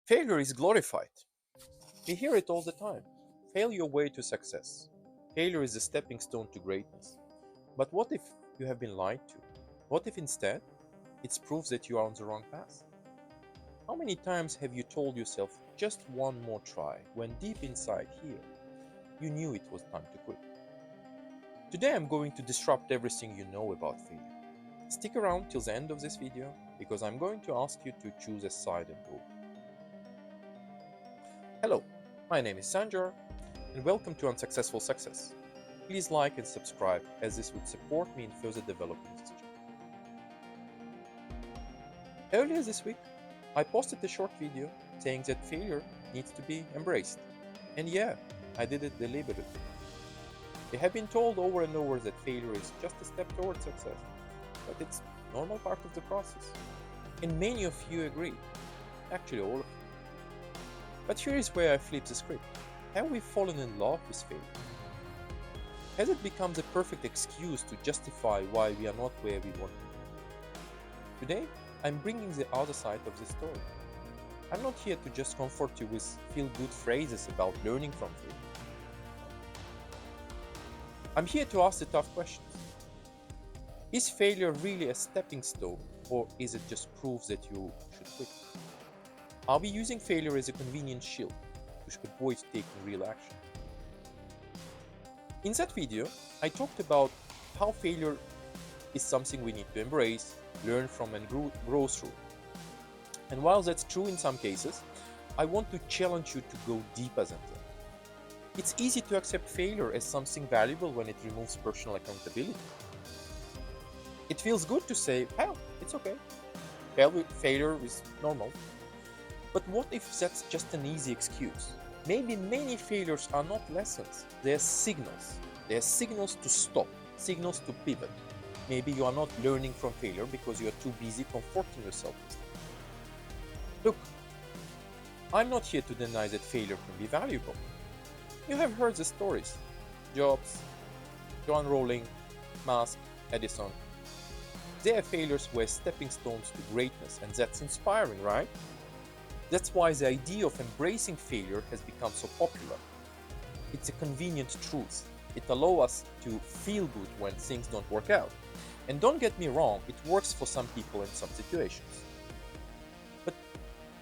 Failure is glorified. We hear it all the time. Fail your way to success. Failure is a stepping stone to greatness. But what if you have been lied to? What if instead it's proof that you are on the wrong path? How many times have you told yourself just one more try when deep inside here you knew it was time to quit? Today I'm going to disrupt everything you know about failure. Stick around till the end of this video because I'm going to ask you to choose a side and vote. Hello, my name is Sanjar and welcome to Unsuccessful Success. Please like and subscribe as this would support me in further developing this channel. Earlier this week, I posted a short video saying that failure needs to be embraced. And yeah, I did it deliberately. We have been told over and over that failure is just a step towards success, but it's a normal part of the process. And many of you agree, actually all of you. But here is where I flip the script. Have we fallen in love with failure? Has it become the perfect excuse to justify why we are not where we want to be? Today, I'm bringing the other side of the story. I'm not here to just comfort you with feel-good phrases about learning from failure. I'm here to ask the tough questions. Is failure really a stepping stone, or is it just proof that you should quit? Are we using failure as a convenient shield to avoid taking real action? In that video, I talked about how failure is something we need to embrace, learn from, and grow through. And while that's true in some cases, I want to challenge you to go deeper than that. It's easy to accept failure as something valuable when it removes personal accountability. It feels good to say, well, it's okay. Failure is normal. But what if that's just an easy excuse? Maybe many failures are not lessons, they are signals. They are signals to stop, signals to pivot. Maybe you are not learning from failure because you are too busy comforting yourself with it. Look, I'm not here to deny that failure can be valuable. You have heard the stories. Jobs, John Rowling, Musk, Edison. Their failures were stepping stones to greatness, and that's inspiring, right? That's why the idea of embracing failure has become so popular. It's a convenient truth. It allows us to feel good when things don't work out. And don't get me wrong, it works for some people in some situations. But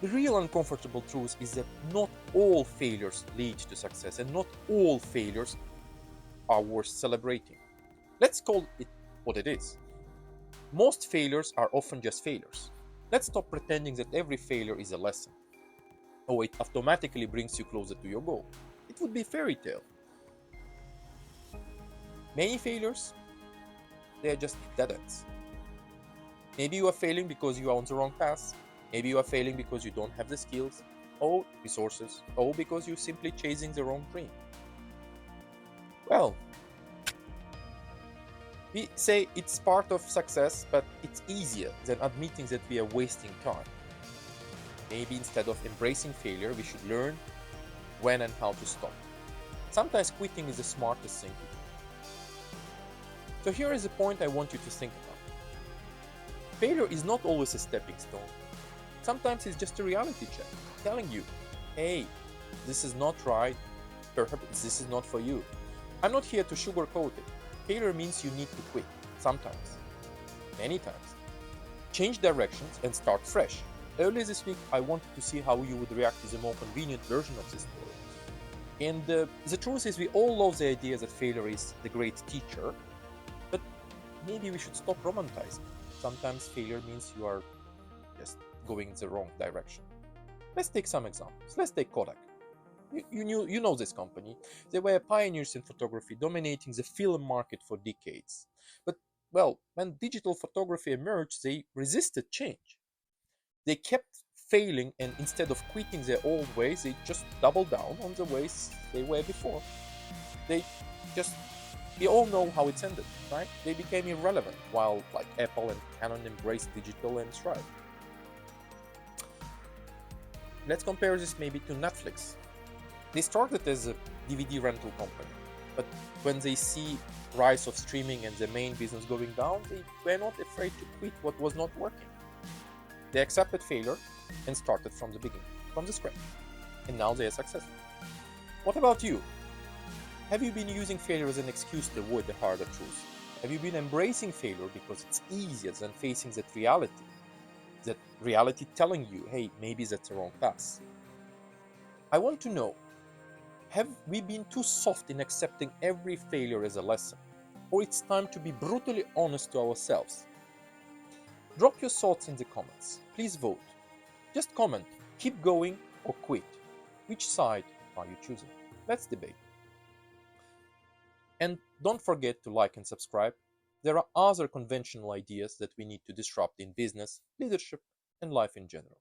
the real uncomfortable truth is that not all failures lead to success, and not all failures are worth celebrating. Let's call it what it is. Most failures are often just failures. Let's stop pretending that every failure is a lesson, or it automatically brings you closer to your goal. It would be a fairy tale. Many failures, they are just dead ends. Maybe you are failing because you are on the wrong path. Maybe you are failing because you don't have the skills or resources, or because you're simply chasing the wrong dream. Well, we say it's part of success, but it's easier than admitting that we are wasting time. Maybe instead of embracing failure, we should learn when and how to stop. Sometimes quitting is the smartest thing to do. So here is a point I want you to think about. Failure is not always a stepping stone. Sometimes it's just a reality check, telling you, hey, this is not right, perhaps this is not for you. I'm not here to sugarcoat it. Failure means you need to quit, sometimes, many times. Change directions and start fresh. Earlier this week, I wanted to see how you would react to the more convenient version of this story. And the truth is, we all love the idea that failure is the great teacher, but maybe we should stop romanticizing. Sometimes failure means you are just going in the wrong direction. Let's take some examples. Let's take Kodak. You know this company. They were pioneers in photography, dominating the film market for decades. But, well, when digital photography emerged, they resisted change. They kept failing, and instead of quitting their old ways, they just doubled down on the ways they were before. We all know how it's ended, right? They became irrelevant, while like Apple and Canon embraced digital and thrived. Let's compare this maybe to Netflix. They started as a DVD rental company, but when they see rise of streaming and the main business going down, they were not afraid to quit what was not working. They accepted failure and started from the beginning. from the scratch, and now they are successful. What about you? Have you been using failure as an excuse to avoid the harder truths? Have you been embracing failure because it's easier than facing that reality telling you, hey, maybe that's the wrong path? I want to know, have we been too soft in accepting every failure as a lesson? Or it's time to be brutally honest to ourselves? Drop your thoughts in the comments. Please vote. Just comment, keep going or quit. Which side are you choosing? Let's debate. And don't forget to like and subscribe. There are other conventional ideas that we need to disrupt in business, leadership, and life in general.